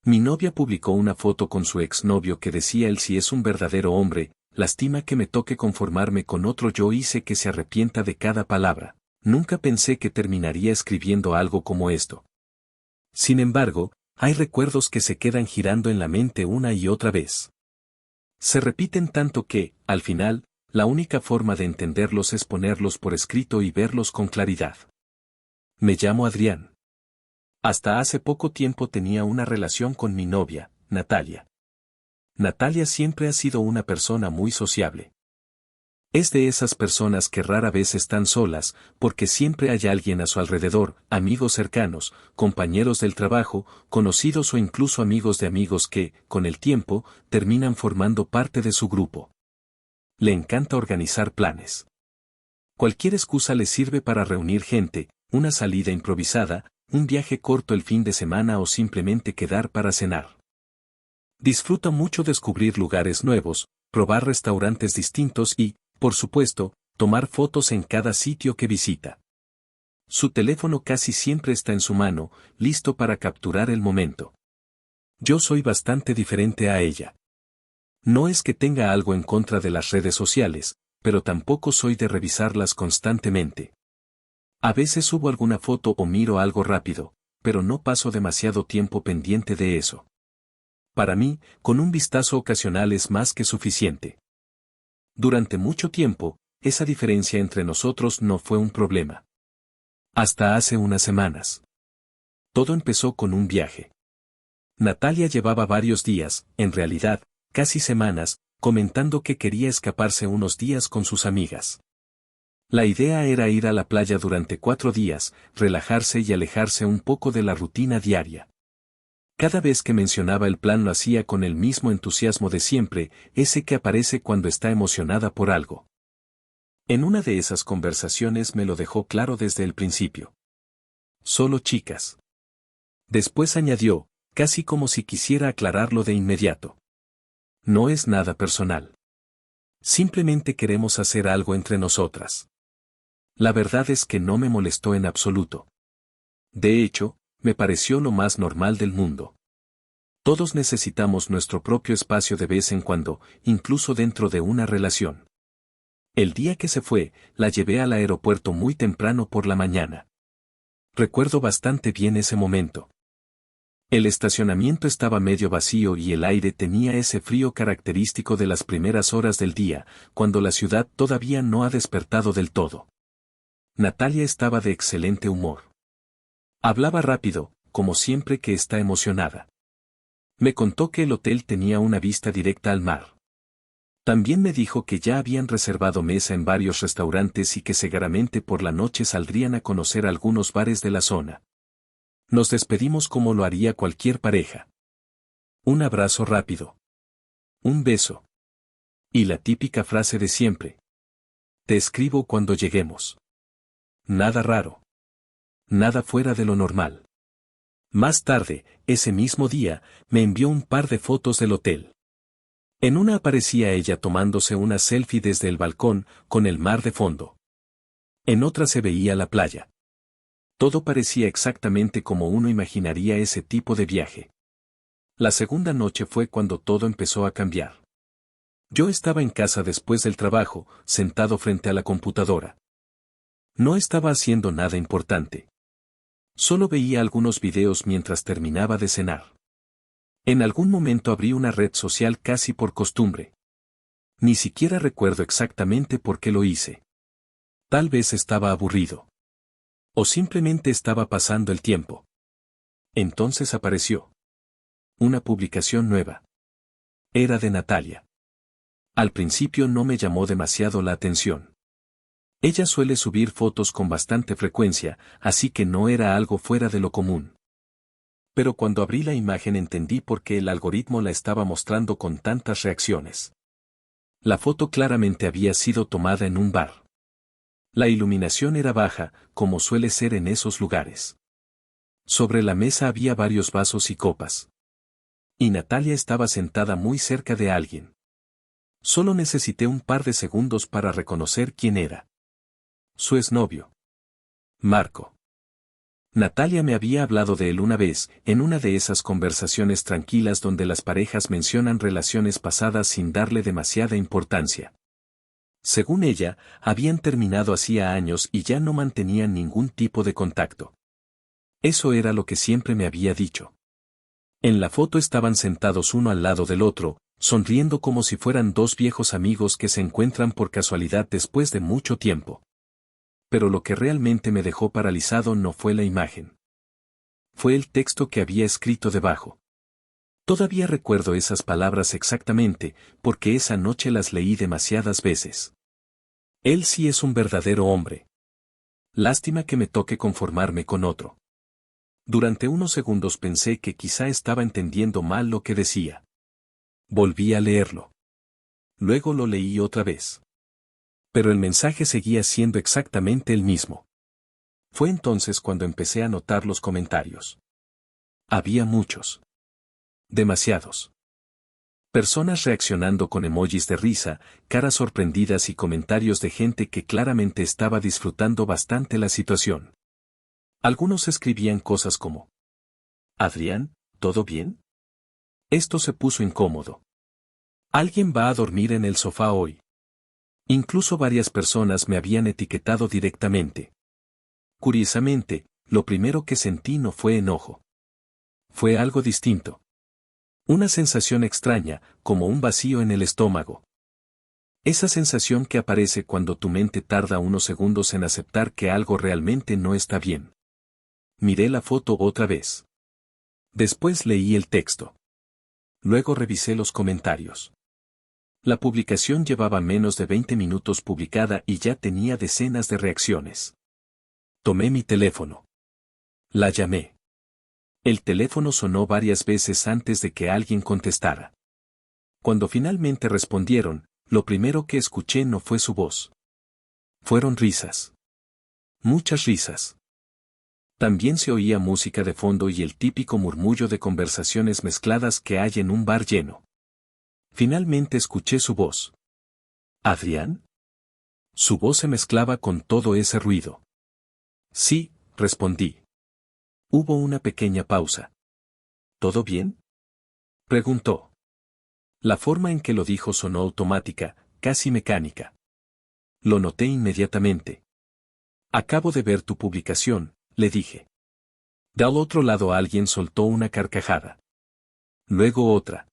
Mi novia publicó una foto con su exnovio que decía él si es un verdadero hombre, lástima que me toque conformarme con otro yo hice que se arrepienta de cada palabra. Nunca pensé que terminaría escribiendo algo como esto. Sin embargo, hay recuerdos que se quedan girando en la mente una y otra vez. Se repiten tanto que, al final, la única forma de entenderlos es ponerlos por escrito y verlos con claridad. Me llamo Adrián. Hasta hace poco tiempo tenía una relación con mi novia, Natalia. Natalia siempre ha sido una persona muy sociable. Es de esas personas que rara vez están solas, porque siempre hay alguien a su alrededor, amigos cercanos, compañeros del trabajo, conocidos o incluso amigos de amigos que, con el tiempo, terminan formando parte de su grupo. Le encanta organizar planes. Cualquier excusa le sirve para reunir gente, una salida improvisada, un viaje corto el fin de semana o simplemente quedar para cenar. Disfruta mucho descubrir lugares nuevos, probar restaurantes distintos y, por supuesto, tomar fotos en cada sitio que visita. Su teléfono casi siempre está en su mano, listo para capturar el momento. Yo soy bastante diferente a ella. No es que tenga algo en contra de las redes sociales, pero tampoco soy de revisarlas constantemente. A veces subo alguna foto o miro algo rápido, pero no paso demasiado tiempo pendiente de eso. Para mí, con un vistazo ocasional es más que suficiente. Durante mucho tiempo, esa diferencia entre nosotros no fue un problema. Hasta hace unas semanas. Todo empezó con un viaje. Natalia llevaba varios días, en realidad, casi semanas, comentando que quería escaparse unos días con sus amigas. La idea era ir a la playa durante 4 días, relajarse y alejarse un poco de la rutina diaria. Cada vez que mencionaba el plan lo hacía con el mismo entusiasmo de siempre, ese que aparece cuando está emocionada por algo. En una de esas conversaciones me lo dejó claro desde el principio. Solo chicas. Después añadió, casi como si quisiera aclararlo de inmediato. No es nada personal. Simplemente queremos hacer algo entre nosotras. La verdad es que no me molestó en absoluto. De hecho, me pareció lo más normal del mundo. Todos necesitamos nuestro propio espacio de vez en cuando, incluso dentro de una relación. El día que se fue, la llevé al aeropuerto muy temprano por la mañana. Recuerdo bastante bien ese momento. El estacionamiento estaba medio vacío y el aire tenía ese frío característico de las primeras horas del día, cuando la ciudad todavía no ha despertado del todo. Natalia estaba de excelente humor. Hablaba rápido, como siempre que está emocionada. Me contó que el hotel tenía una vista directa al mar. También me dijo que ya habían reservado mesa en varios restaurantes y que seguramente por la noche saldrían a conocer algunos bares de la zona. Nos despedimos como lo haría cualquier pareja. Un abrazo rápido. Un beso. Y la típica frase de siempre. Te escribo cuando lleguemos. Nada raro. Nada fuera de lo normal. Más tarde, ese mismo día, me envió un par de fotos del hotel. En una aparecía ella tomándose una selfie desde el balcón, con el mar de fondo. En otra se veía la playa. Todo parecía exactamente como uno imaginaría ese tipo de viaje. La segunda noche fue cuando todo empezó a cambiar. Yo estaba en casa después del trabajo, sentado frente a la computadora. No estaba haciendo nada importante. Solo veía algunos videos mientras terminaba de cenar. En algún momento abrí una red social casi por costumbre. Ni siquiera recuerdo exactamente por qué lo hice. Tal vez estaba aburrido. O simplemente estaba pasando el tiempo. Entonces apareció una publicación nueva. Era de Natalia. Al principio no me llamó demasiado la atención. Ella suele subir fotos con bastante frecuencia, así que no era algo fuera de lo común. Pero cuando abrí la imagen entendí por qué el algoritmo la estaba mostrando con tantas reacciones. La foto claramente había sido tomada en un bar. La iluminación era baja, como suele ser en esos lugares. Sobre la mesa había varios vasos y copas. Y Natalia estaba sentada muy cerca de alguien. Solo necesité un par de segundos para reconocer quién era. Su exnovio. Marco. Natalia me había hablado de él una vez, en una de esas conversaciones tranquilas donde las parejas mencionan relaciones pasadas sin darle demasiada importancia. Según ella, habían terminado hacía años y ya no mantenían ningún tipo de contacto. Eso era lo que siempre me había dicho. En la foto estaban sentados uno al lado del otro, sonriendo como si fueran dos viejos amigos que se encuentran por casualidad después de mucho tiempo. Pero lo que realmente me dejó paralizado no fue la imagen. Fue el texto que había escrito debajo. Todavía recuerdo esas palabras exactamente, porque esa noche las leí demasiadas veces. Él sí es un verdadero hombre. Lástima que me toque conformarme con otro. Durante unos segundos pensé que quizá estaba entendiendo mal lo que decía. Volví a leerlo. Luego lo leí otra vez. Pero el mensaje seguía siendo exactamente el mismo. Fue entonces cuando empecé a notar los comentarios. Había muchos. Demasiados. Personas reaccionando con emojis de risa, caras sorprendidas y comentarios de gente que claramente estaba disfrutando bastante la situación. Algunos escribían cosas como: «Adrián, ¿todo bien?». Esto se puso incómodo. «¿Alguien va a dormir en el sofá hoy?». Incluso varias personas me habían etiquetado directamente. Curiosamente, lo primero que sentí no fue enojo. Fue algo distinto. Una sensación extraña, como un vacío en el estómago. Esa sensación que aparece cuando tu mente tarda unos segundos en aceptar que algo realmente no está bien. Miré la foto otra vez. Después leí el texto. Luego revisé los comentarios. La publicación llevaba menos de 20 minutos publicada y ya tenía decenas de reacciones. Tomé mi teléfono. La llamé. El teléfono sonó varias veces antes de que alguien contestara. Cuando finalmente respondieron, lo primero que escuché no fue su voz. Fueron risas. Muchas risas. También se oía música de fondo y el típico murmullo de conversaciones mezcladas que hay en un bar lleno. Finalmente escuché su voz. ¿Adrián? Su voz se mezclaba con todo ese ruido. Sí, respondí. Hubo una pequeña pausa. ¿Todo bien?, preguntó. La forma en que lo dijo sonó automática, casi mecánica. Lo noté inmediatamente. Acabo de ver tu publicación, le dije. Del otro lado alguien soltó una carcajada. Luego otra.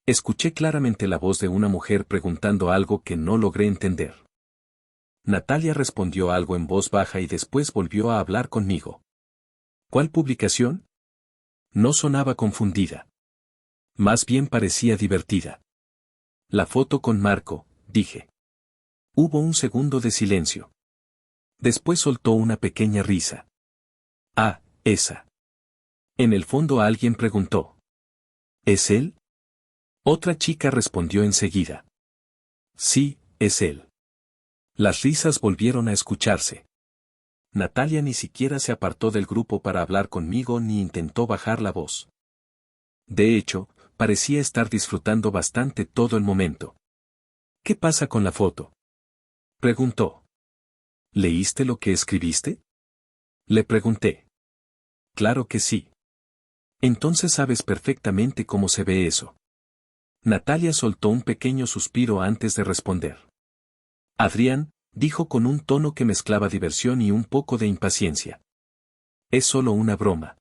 Escuché claramente la voz de una mujer preguntando algo que no logré entender. Natalia respondió algo en voz baja y después volvió a hablar conmigo. ¿Cuál publicación? No sonaba confundida. Más bien parecía divertida. La foto con Marco, dije. Hubo un segundo de silencio. Después soltó una pequeña risa. Ah, esa. En el fondo alguien preguntó. ¿Es él? Otra chica respondió enseguida. Sí, es él. Las risas volvieron a escucharse. Natalia ni siquiera se apartó del grupo para hablar conmigo ni intentó bajar la voz. De hecho, parecía estar disfrutando bastante todo el momento. ¿Qué pasa con la foto?, preguntó. ¿Leíste lo que escribiste?, le pregunté. Claro que sí. Entonces sabes perfectamente cómo se ve eso. Natalia soltó un pequeño suspiro antes de responder. Adrián, dijo con un tono que mezclaba diversión y un poco de impaciencia. Es solo una broma.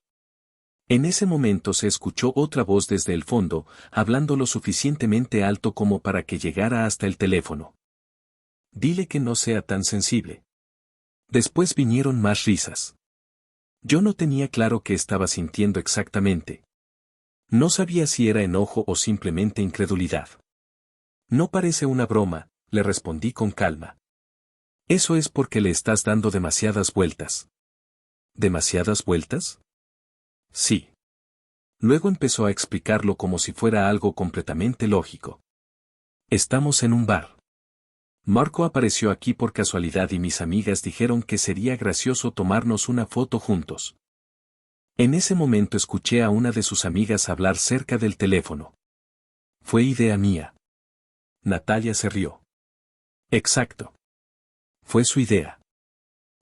En ese momento se escuchó otra voz desde el fondo, hablando lo suficientemente alto como para que llegara hasta el teléfono. Dile que no sea tan sensible. Después vinieron más risas. Yo no tenía claro qué estaba sintiendo exactamente. No sabía si era enojo o simplemente incredulidad. No parece una broma, le respondí con calma. Eso es porque le estás dando demasiadas vueltas. ¿Demasiadas vueltas? Sí. Luego empezó a explicarlo como si fuera algo completamente lógico. Estamos en un bar. Marco apareció aquí por casualidad y mis amigas dijeron que sería gracioso tomarnos una foto juntos. En ese momento escuché a una de sus amigas hablar cerca del teléfono. Fue idea mía. Natalia se rió. Exacto. Fue su idea.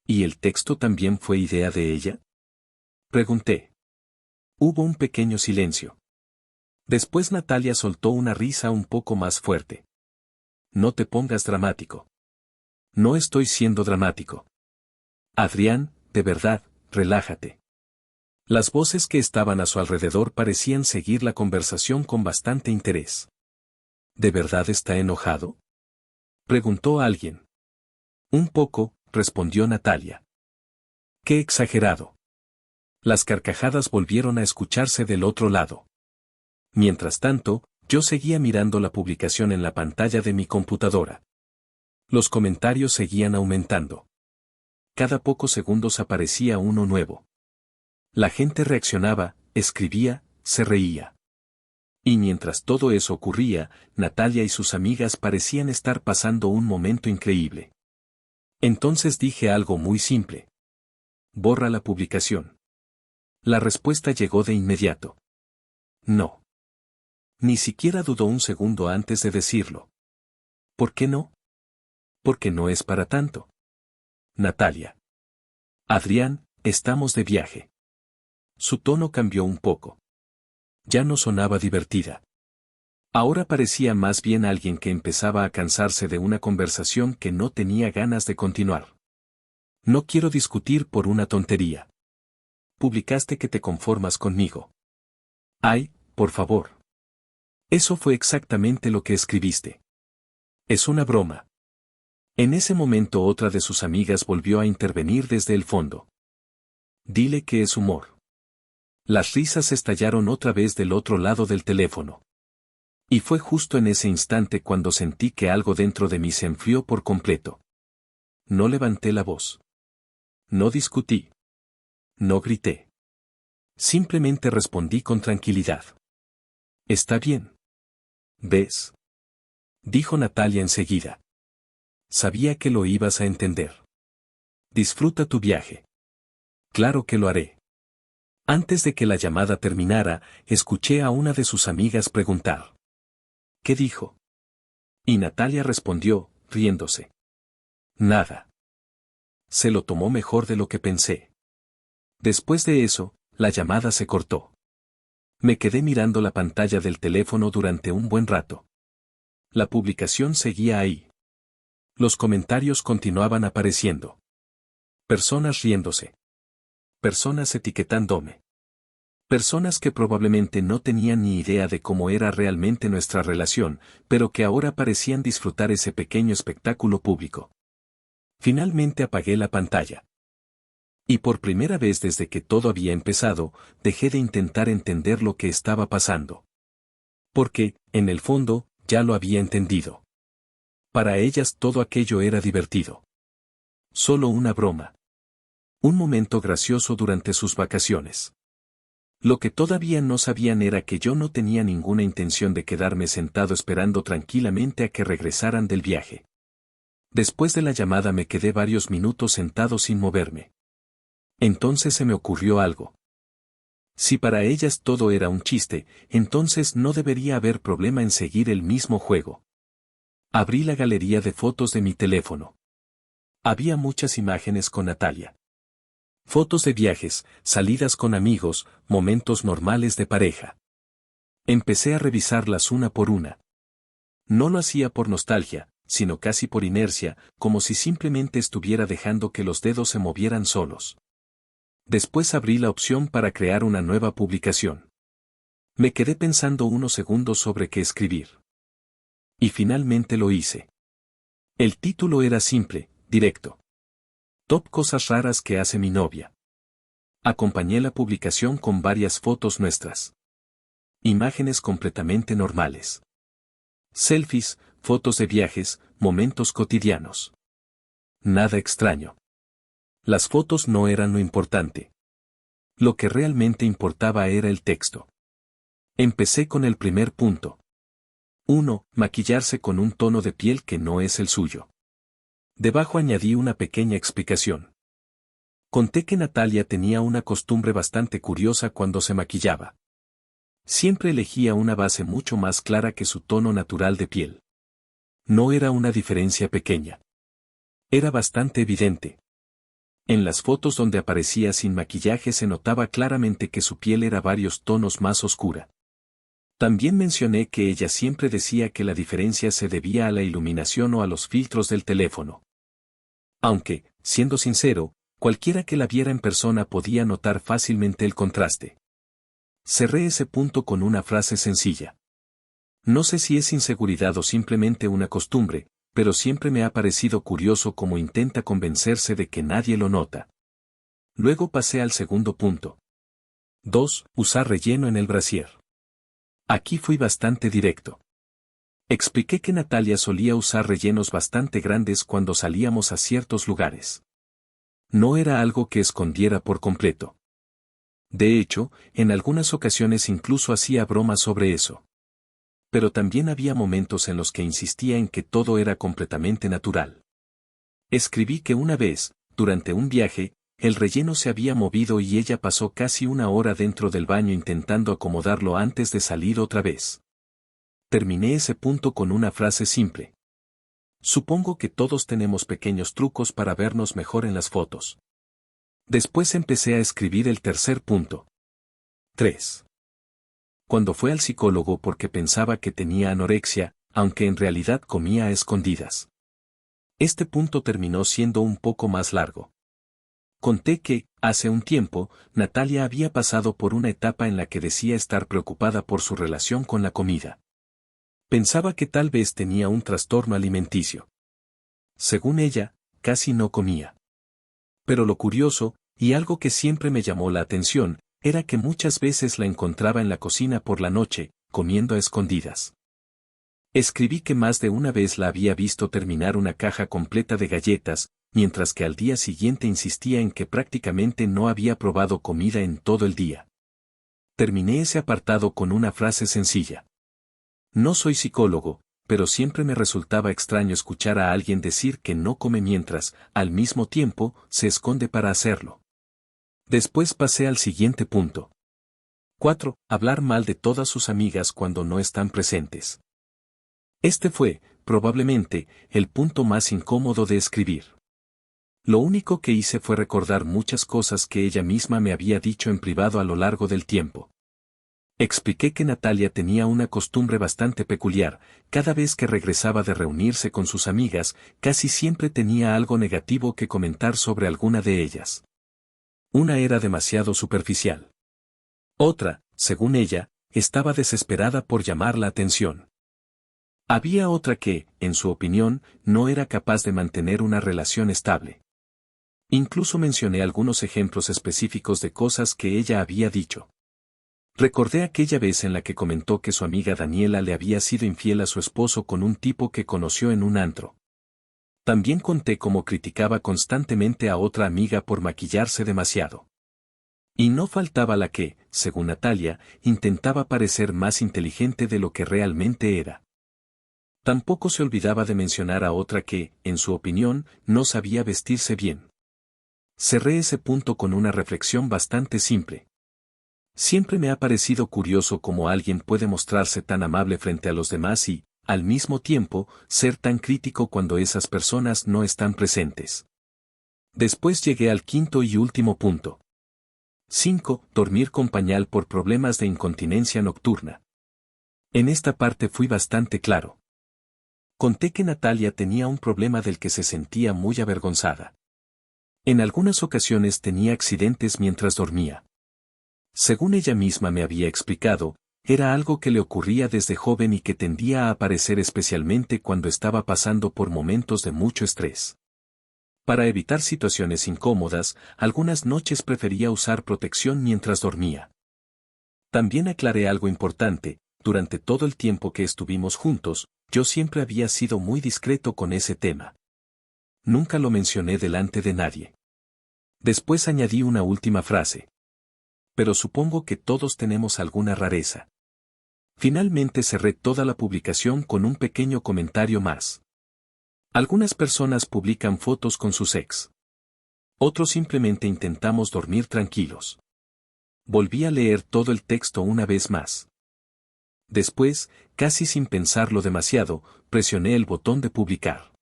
¿Y el texto también fue idea de ella? Pregunté. Hubo un pequeño silencio. Después Natalia soltó una risa un poco más fuerte. No te pongas dramático. No estoy siendo dramático. Adrián, de verdad, relájate. Las voces que estaban a su alrededor parecían seguir la conversación con bastante interés. ¿De verdad está enojado?, preguntó alguien. Un poco, respondió Natalia. Qué exagerado. Las carcajadas volvieron a escucharse del otro lado. Mientras tanto, yo seguía mirando la publicación en la pantalla de mi computadora. Los comentarios seguían aumentando. Cada pocos segundos aparecía uno nuevo. La gente reaccionaba, escribía, se reía. Y mientras todo eso ocurría, Natalia y sus amigas parecían estar pasando un momento increíble. Entonces dije algo muy simple. Borra la publicación. La respuesta llegó de inmediato. No. Ni siquiera dudó un segundo antes de decirlo. ¿Por qué no? Porque no es para tanto. Natalia. Adrián, estamos de viaje. Su tono cambió un poco. Ya no sonaba divertida. Ahora parecía más bien alguien que empezaba a cansarse de una conversación que no tenía ganas de continuar. No quiero discutir por una tontería. Publicaste que te conformas conmigo. Ay, por favor. Eso fue exactamente lo que escribiste. Es una broma. En ese momento otra de sus amigas volvió a intervenir desde el fondo. Dile que es humor. Las risas estallaron otra vez del otro lado del teléfono. Y fue justo en ese instante cuando sentí que algo dentro de mí se enfrió por completo. No levanté la voz. No discutí. No grité. Simplemente respondí con tranquilidad. Está bien. ¿Ves?, dijo Natalia enseguida. Sabía que lo ibas a entender. Disfruta tu viaje. Claro que lo haré. Antes de que la llamada terminara, escuché a una de sus amigas preguntar. ¿Qué dijo? Y Natalia respondió, riéndose. Nada. Se lo tomó mejor de lo que pensé. Después de eso, la llamada se cortó. Me quedé mirando la pantalla del teléfono durante un buen rato. La publicación seguía ahí. Los comentarios continuaban apareciendo. Personas riéndose. Personas etiquetándome. Personas que probablemente no tenían ni idea de cómo era realmente nuestra relación, pero que ahora parecían disfrutar ese pequeño espectáculo público. Finalmente apagué la pantalla. Y por primera vez desde que todo había empezado, dejé de intentar entender lo que estaba pasando. Porque, en el fondo, ya lo había entendido. Para ellas todo aquello era divertido. Solo una broma. Un momento gracioso durante sus vacaciones. Lo que todavía no sabían era que yo no tenía ninguna intención de quedarme sentado esperando tranquilamente a que regresaran del viaje. Después de la llamada me quedé varios minutos sentado sin moverme. Entonces se me ocurrió algo. Si para ellas todo era un chiste, entonces no debería haber problema en seguir el mismo juego. Abrí la galería de fotos de mi teléfono. Había muchas imágenes con Natalia. Fotos de viajes, salidas con amigos, momentos normales de pareja. Empecé a revisarlas una por una. No lo hacía por nostalgia, sino casi por inercia, como si simplemente estuviera dejando que los dedos se movieran solos. Después abrí la opción para crear una nueva publicación. Me quedé pensando unos segundos sobre qué escribir. Y finalmente lo hice. El título era simple, directo. Top cosas raras que hace mi novia. Acompañé la publicación con varias fotos nuestras. Imágenes completamente normales. Selfies, fotos de viajes, momentos cotidianos. Nada extraño. Las fotos no eran lo importante. Lo que realmente importaba era el texto. Empecé con el primer punto. 1. Maquillarse con un tono de piel que no es el suyo. Debajo añadí una pequeña explicación. Conté que Natalia tenía una costumbre bastante curiosa cuando se maquillaba. Siempre elegía una base mucho más clara que su tono natural de piel. No era una diferencia pequeña. Era bastante evidente. En las fotos donde aparecía sin maquillaje se notaba claramente que su piel era varios tonos más oscura. También mencioné que ella siempre decía que la diferencia se debía a la iluminación o a los filtros del teléfono. Aunque, siendo sincero, cualquiera que la viera en persona podía notar fácilmente el contraste. Cerré ese punto con una frase sencilla. No sé si es inseguridad o simplemente una costumbre, pero siempre me ha parecido curioso cómo intenta convencerse de que nadie lo nota. Luego pasé al segundo punto. 2. Usar relleno en el brasier. Aquí fui bastante directo. Expliqué que Natalia solía usar rellenos bastante grandes cuando salíamos a ciertos lugares. No era algo que escondiera por completo. De hecho, en algunas ocasiones incluso hacía bromas sobre eso. Pero también había momentos en los que insistía en que todo era completamente natural. Escribí que una vez, durante un viaje, el relleno se había movido y ella pasó casi una hora dentro del baño intentando acomodarlo antes de salir otra vez. Terminé ese punto con una frase simple. Supongo que todos tenemos pequeños trucos para vernos mejor en las fotos. Después empecé a escribir el tercer punto. 3. Cuando fue al psicólogo porque pensaba que tenía anorexia, aunque en realidad comía a escondidas. Este punto terminó siendo un poco más largo. Conté que, hace un tiempo, Natalia había pasado por una etapa en la que decía estar preocupada por su relación con la comida. Pensaba que tal vez tenía un trastorno alimenticio. Según ella, casi no comía. Pero lo curioso, y algo que siempre me llamó la atención, era que muchas veces la encontraba en la cocina por la noche, comiendo a escondidas. Escribí que más de una vez la había visto terminar una caja completa de galletas, mientras que al día siguiente insistía en que prácticamente no había probado comida en todo el día. Terminé ese apartado con una frase sencilla. No soy psicólogo, pero siempre me resultaba extraño escuchar a alguien decir que no come mientras, al mismo tiempo, se esconde para hacerlo. Después pasé al siguiente punto. 4. Hablar mal de todas sus amigas cuando no están presentes. Este fue, probablemente, el punto más incómodo de escribir. Lo único que hice fue recordar muchas cosas que ella misma me había dicho en privado a lo largo del tiempo. Expliqué que Natalia tenía una costumbre bastante peculiar, cada vez que regresaba de reunirse con sus amigas, casi siempre tenía algo negativo que comentar sobre alguna de ellas. Una era demasiado superficial. Otra, según ella, estaba desesperada por llamar la atención. Había otra que, en su opinión, no era capaz de mantener una relación estable. Incluso mencioné algunos ejemplos específicos de cosas que ella había dicho. Recordé aquella vez en la que comentó que su amiga Daniela le había sido infiel a su esposo con un tipo que conoció en un antro. También conté cómo criticaba constantemente a otra amiga por maquillarse demasiado. Y no faltaba la que, según Natalia, intentaba parecer más inteligente de lo que realmente era. Tampoco se olvidaba de mencionar a otra que, en su opinión, no sabía vestirse bien. Cerré ese punto con una reflexión bastante simple. Siempre me ha parecido curioso cómo alguien puede mostrarse tan amable frente a los demás y, al mismo tiempo, ser tan crítico cuando esas personas no están presentes. Después llegué al quinto y último punto. 5. Dormir con pañal por problemas de incontinencia nocturna. En esta parte fui bastante claro. Conté que Natalia tenía un problema del que se sentía muy avergonzada. En algunas ocasiones tenía accidentes mientras dormía. Según ella misma me había explicado, era algo que le ocurría desde joven y que tendía a aparecer especialmente cuando estaba pasando por momentos de mucho estrés. Para evitar situaciones incómodas, algunas noches prefería usar protección mientras dormía. También aclaré algo importante, durante todo el tiempo que estuvimos juntos, yo siempre había sido muy discreto con ese tema. Nunca lo mencioné delante de nadie. Después añadí una última frase. Pero supongo que todos tenemos alguna rareza. Finalmente cerré toda la publicación con un pequeño comentario más. Algunas personas publican fotos con sus ex. Otros simplemente intentamos dormir tranquilos. Volví a leer todo el texto una vez más. Después, casi sin pensarlo demasiado, presioné el botón de publicar.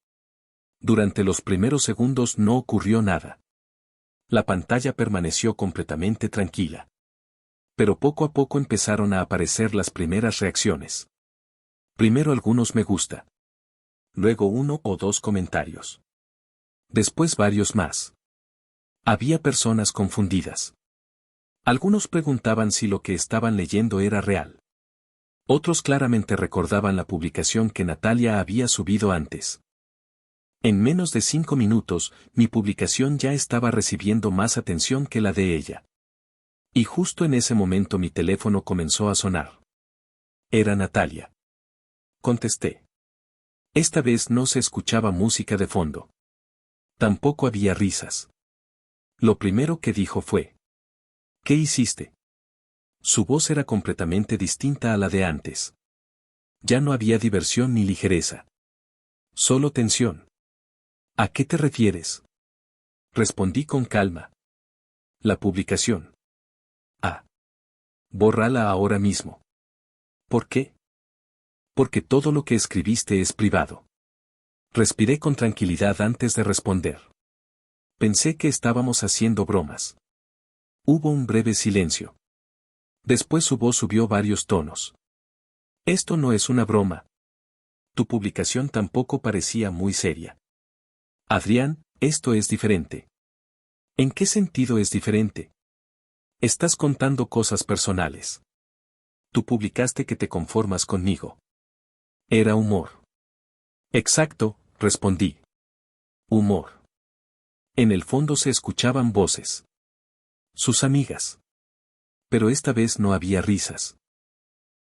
Durante los primeros segundos no ocurrió nada. La pantalla permaneció completamente tranquila. Pero poco a poco empezaron a aparecer las primeras reacciones. Primero algunos me gusta. Luego uno o dos comentarios. Después varios más. Había personas confundidas. Algunos preguntaban si lo que estaban leyendo era real. Otros claramente recordaban la publicación que Natalia había subido antes. En menos de 5 minutos, mi publicación ya estaba recibiendo más atención que la de ella. Y justo en ese momento mi teléfono comenzó a sonar. Era Natalia. Contesté. Esta vez no se escuchaba música de fondo. Tampoco había risas. Lo primero que dijo fue: ¿qué hiciste? Su voz era completamente distinta a la de antes. Ya no había diversión ni ligereza. Solo tensión. ¿A qué te refieres? Respondí con calma. La publicación. Ah. Bórrala ahora mismo. ¿Por qué? Porque todo lo que escribiste es privado. Respiré con tranquilidad antes de responder. Pensé que estábamos haciendo bromas. Hubo un breve silencio. Después su voz subió varios tonos. Esto no es una broma. Tu publicación tampoco parecía muy seria. Adrián, esto es diferente. ¿En qué sentido es diferente? Estás contando cosas personales. Tú publicaste que te conformas conmigo. Era humor. Exacto, respondí. Humor. En el fondo se escuchaban voces. Sus amigas. Pero esta vez no había risas.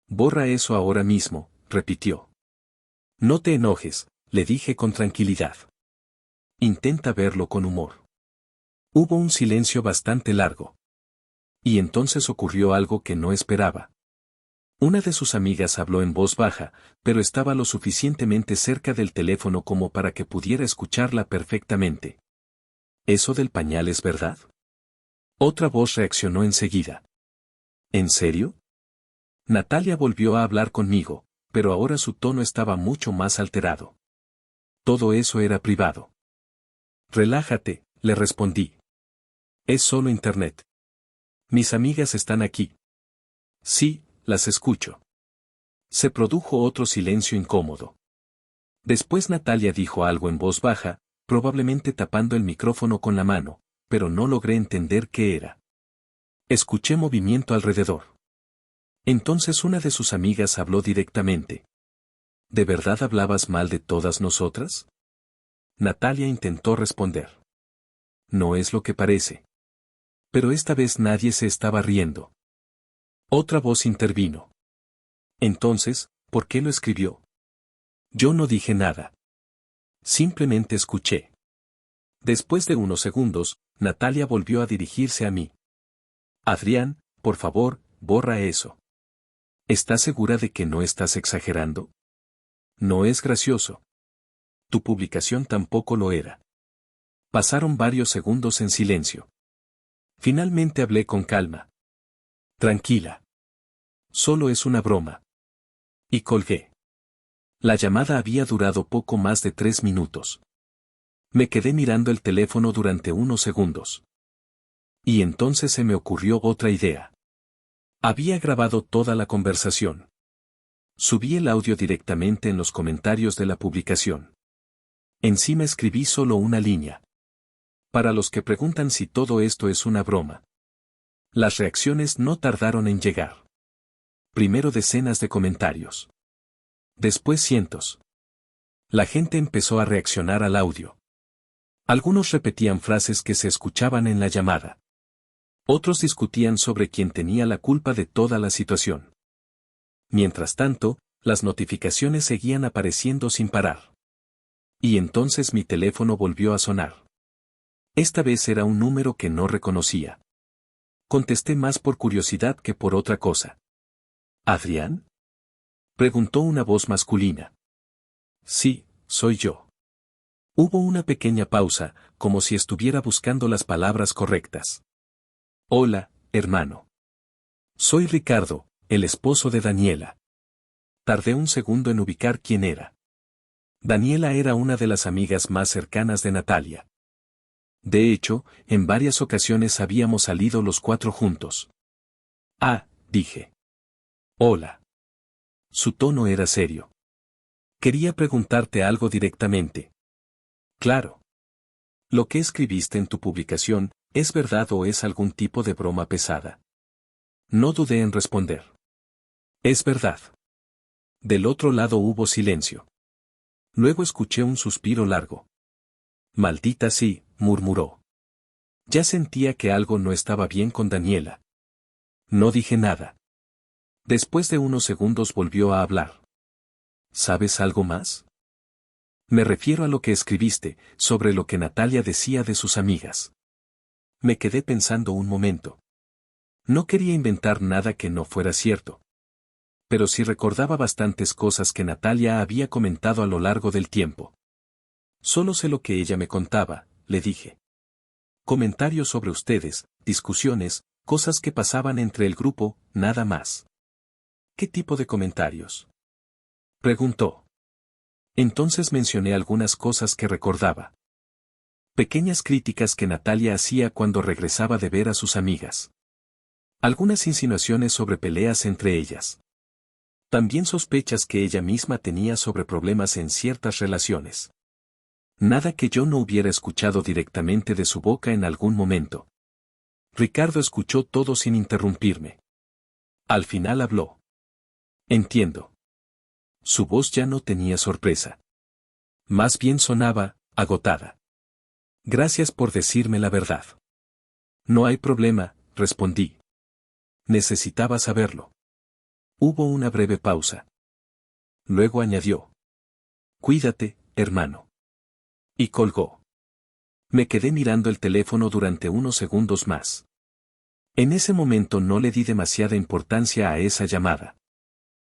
Borra eso ahora mismo, repitió. No te enojes, le dije con tranquilidad. Intenta verlo con humor. Hubo un silencio bastante largo. Y entonces ocurrió algo que no esperaba. Una de sus amigas habló en voz baja, pero estaba lo suficientemente cerca del teléfono como para que pudiera escucharla perfectamente. ¿Eso del pañal es verdad? Otra voz reaccionó enseguida. ¿En serio? Natalia volvió a hablar conmigo, pero ahora su tono estaba mucho más alterado. Todo eso era privado. Relájate, le respondí. Es solo internet. Mis amigas están aquí. Sí, las escucho. Se produjo otro silencio incómodo. Después Natalia dijo algo en voz baja, probablemente tapando el micrófono con la mano, pero no logré entender qué era. Escuché movimiento alrededor. Entonces una de sus amigas habló directamente. ¿De verdad hablabas mal de todas nosotras? Natalia intentó responder. No es lo que parece. Pero esta vez nadie se estaba riendo. Otra voz intervino. Entonces, ¿por qué lo escribió? Yo no dije nada. Simplemente escuché. Después de unos segundos, Natalia volvió a dirigirse a mí. Adrián, por favor, borra eso. ¿Estás segura de que no estás exagerando? No es gracioso. Tu publicación tampoco lo era. Pasaron varios segundos en silencio. Finalmente hablé con calma. Tranquila. Solo es una broma. Y colgué. La llamada había durado poco más de 3 minutos. Me quedé mirando el teléfono durante unos segundos. Y entonces se me ocurrió otra idea. Había grabado toda la conversación. Subí el audio directamente en los comentarios de la publicación. Encima escribí solo una línea. Para los que preguntan si todo esto es una broma. Las reacciones no tardaron en llegar. Primero decenas de comentarios. Después cientos. La gente empezó a reaccionar al audio. Algunos repetían frases que se escuchaban en la llamada. Otros discutían sobre quién tenía la culpa de toda la situación. Mientras tanto, las notificaciones seguían apareciendo sin parar. Y entonces mi teléfono volvió a sonar. Esta vez era un número que no reconocía. Contesté más por curiosidad que por otra cosa. ¿Adrián? Preguntó una voz masculina. Sí, soy yo. Hubo una pequeña pausa, como si estuviera buscando las palabras correctas. Hola, hermano. Soy Ricardo, el esposo de Daniela. Tardé un segundo en ubicar quién era. Daniela era una de las amigas más cercanas de Natalia. De hecho, en varias ocasiones habíamos salido los cuatro juntos. Ah, dije. Hola. Su tono era serio. Quería preguntarte algo directamente. Claro. ¿Lo que escribiste en tu publicación es verdad o es algún tipo de broma pesada? No dudé en responder. Es verdad. Del otro lado hubo silencio. Luego escuché un suspiro largo. Maldita sí, murmuró. Ya sentía que algo no estaba bien con Daniela. No dije nada. Después de unos segundos volvió a hablar. ¿Sabes algo más? Me refiero a lo que escribiste, sobre lo que Natalia decía de sus amigas. Me quedé pensando un momento. No quería inventar nada que no fuera cierto. Pero sí recordaba bastantes cosas que Natalia había comentado a lo largo del tiempo. Solo sé lo que ella me contaba, le dije. Comentarios sobre ustedes, discusiones, cosas que pasaban entre el grupo, nada más. ¿Qué tipo de comentarios? Preguntó. Entonces mencioné algunas cosas que recordaba. Pequeñas críticas que Natalia hacía cuando regresaba de ver a sus amigas. Algunas insinuaciones sobre peleas entre ellas. También sospechas que ella misma tenía sobre problemas en ciertas relaciones. Nada que yo no hubiera escuchado directamente de su boca en algún momento. Ricardo escuchó todo sin interrumpirme. Al final habló. Entiendo. Su voz ya no tenía sorpresa. Más bien sonaba, agotada. Gracias por decirme la verdad. No hay problema, respondí. Necesitaba saberlo. Hubo una breve pausa. Luego añadió. Cuídate, hermano. Y colgó. Me quedé mirando el teléfono durante unos segundos más. En ese momento no le di demasiada importancia a esa llamada.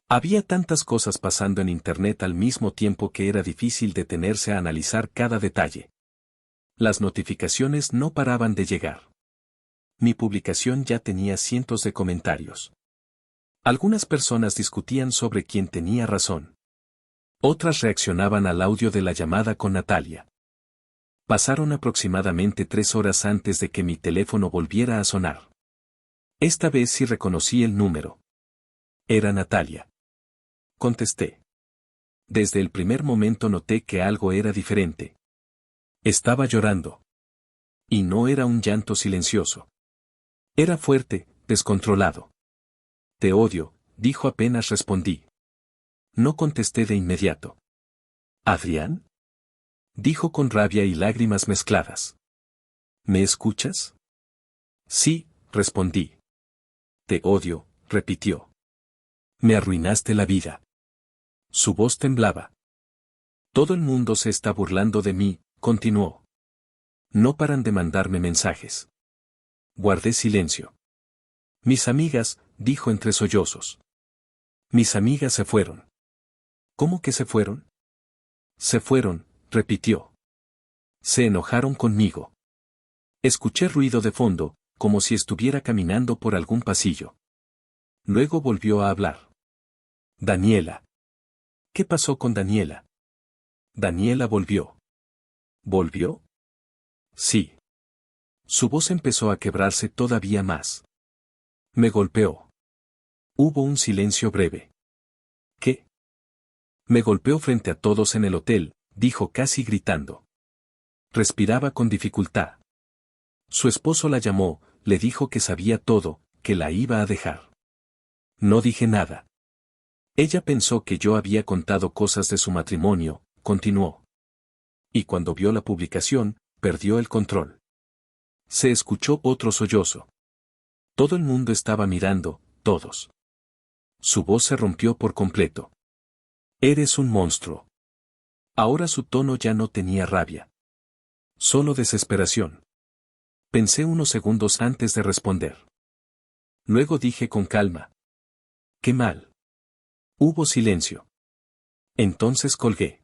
Había tantas cosas pasando en Internet al mismo tiempo que era difícil detenerse a analizar cada detalle. Las notificaciones no paraban de llegar. Mi publicación ya tenía cientos de comentarios. Algunas personas discutían sobre quién tenía razón. Otras reaccionaban al audio de la llamada con Natalia. Pasaron aproximadamente 3 horas antes de que mi teléfono volviera a sonar. Esta vez sí reconocí el número. Era Natalia. Contesté. Desde el primer momento noté que algo era diferente. Estaba llorando. Y no era un llanto silencioso. Era fuerte, descontrolado. Te odio, dijo apenas respondí. No contesté de inmediato. ¿Adrián? Dijo con rabia y lágrimas mezcladas. ¿Me escuchas? Sí, respondí. Te odio, repitió. Me arruinaste la vida. Su voz temblaba. Todo el mundo se está burlando de mí, continuó. No paran de mandarme mensajes. Guardé silencio. Mis amigas, dijo entre sollozos. Mis amigas se fueron. ¿Cómo que se fueron? Se fueron, repitió. Se enojaron conmigo. Escuché ruido de fondo, como si estuviera caminando por algún pasillo. Luego volvió a hablar. Daniela. ¿Qué pasó con Daniela? Daniela volvió. ¿Volvió? Sí. Su voz empezó a quebrarse todavía más. Me golpeó. Hubo un silencio breve. ¿Qué? Me golpeó frente a todos en el hotel, dijo casi gritando. Respiraba con dificultad. Su esposo la llamó, le dijo que sabía todo, que la iba a dejar. No dije nada. Ella pensó que yo había contado cosas de su matrimonio, continuó. Y cuando vio la publicación, perdió el control. Se escuchó otro sollozo. Todo el mundo estaba mirando, todos. Su voz se rompió por completo. Eres un monstruo. Ahora su tono ya no tenía rabia. Solo desesperación. Pensé unos segundos antes de responder. Luego dije con calma. Qué mal. Hubo silencio. Entonces colgué.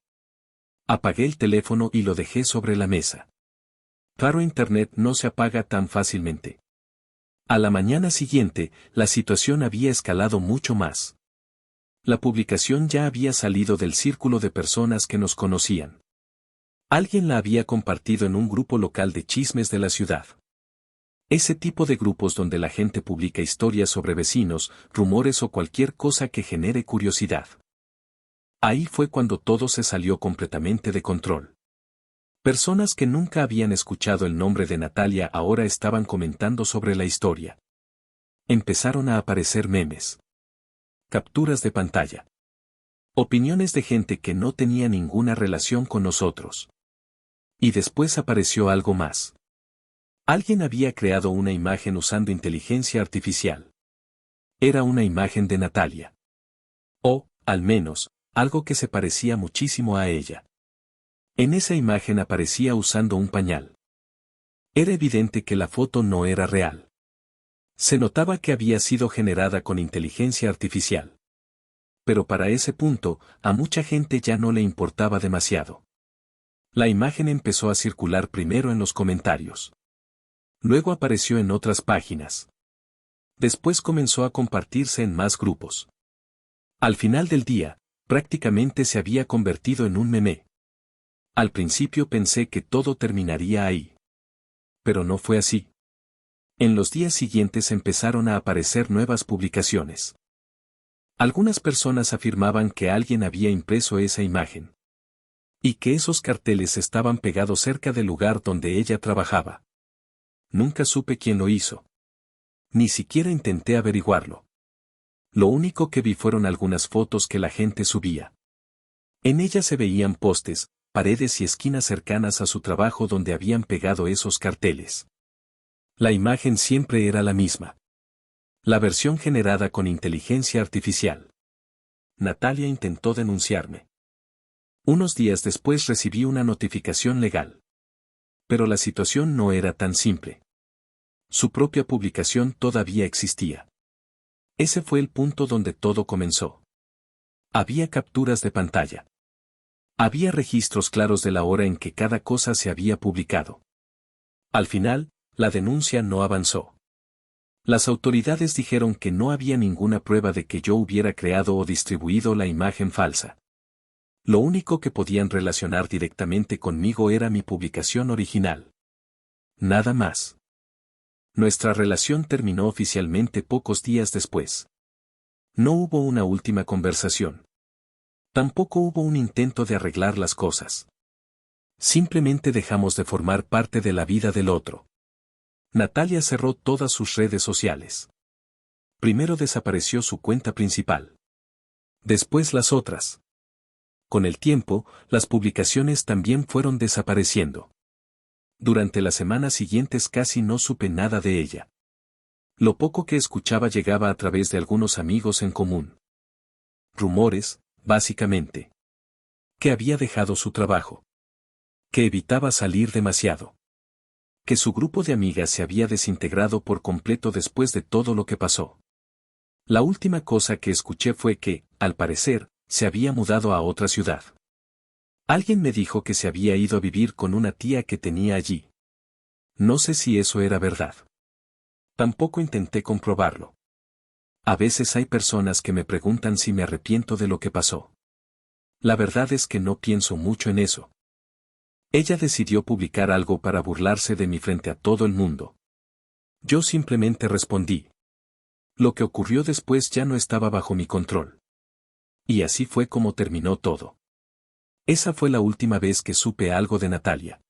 Apagué el teléfono y lo dejé sobre la mesa. Claro, Internet no se apaga tan fácilmente. A la mañana siguiente, la situación había escalado mucho más. La publicación ya había salido del círculo de personas que nos conocían. Alguien la había compartido en un grupo local de chismes de la ciudad. Ese tipo de grupos donde la gente publica historias sobre vecinos, rumores o cualquier cosa que genere curiosidad. Ahí fue cuando todo se salió completamente de control. Personas que nunca habían escuchado el nombre de Natalia ahora estaban comentando sobre la historia. Empezaron a aparecer memes, capturas de pantalla, opiniones de gente que no tenía ninguna relación con nosotros. Y después apareció algo más. Alguien había creado una imagen usando inteligencia artificial. Era una imagen de Natalia. O, al menos, algo que se parecía muchísimo a ella. En esa imagen aparecía usando un pañal. Era evidente que la foto no era real. Se notaba que había sido generada con inteligencia artificial. Pero para ese punto, a mucha gente ya no le importaba demasiado. La imagen empezó a circular primero en los comentarios. Luego apareció en otras páginas. Después comenzó a compartirse en más grupos. Al final del día, prácticamente se había convertido en un meme. Al principio pensé que todo terminaría ahí. Pero no fue así. En los días siguientes empezaron a aparecer nuevas publicaciones. Algunas personas afirmaban que alguien había impreso esa imagen. Y que esos carteles estaban pegados cerca del lugar donde ella trabajaba. Nunca supe quién lo hizo. Ni siquiera intenté averiguarlo. Lo único que vi fueron algunas fotos que la gente subía. En ellas se veían postes, paredes y esquinas cercanas a su trabajo donde habían pegado esos carteles. La imagen siempre era la misma. La versión generada con inteligencia artificial. Natalia intentó denunciarme. Unos días después recibí una notificación legal. Pero la situación no era tan simple. Su propia publicación todavía existía. Ese fue el punto donde todo comenzó. Había capturas de pantalla. Había registros claros de la hora en que cada cosa se había publicado. Al final, la denuncia no avanzó. Las autoridades dijeron que no había ninguna prueba de que yo hubiera creado o distribuido la imagen falsa. Lo único que podían relacionar directamente conmigo era mi publicación original. Nada más. Nuestra relación terminó oficialmente pocos días después. No hubo una última conversación. Tampoco hubo un intento de arreglar las cosas. Simplemente dejamos de formar parte de la vida del otro. Natalia cerró todas sus redes sociales. Primero desapareció su cuenta principal. Después las otras. Con el tiempo, las publicaciones también fueron desapareciendo. Durante las semanas siguientes casi no supe nada de ella. Lo poco que escuchaba llegaba a través de algunos amigos en común. Rumores, básicamente. Que había dejado su trabajo. Que evitaba salir demasiado. Que su grupo de amigas se había desintegrado por completo después de todo lo que pasó. La última cosa que escuché fue que, al parecer, se había mudado a otra ciudad. Alguien me dijo que se había ido a vivir con una tía que tenía allí. No sé si eso era verdad. Tampoco intenté comprobarlo. A veces hay personas que me preguntan si me arrepiento de lo que pasó. La verdad es que no pienso mucho en eso. Ella decidió publicar algo para burlarse de mí frente a todo el mundo. Yo simplemente respondí. Lo que ocurrió después ya no estaba bajo mi control. Y así fue como terminó todo. Esa fue la última vez que supe algo de Natalia.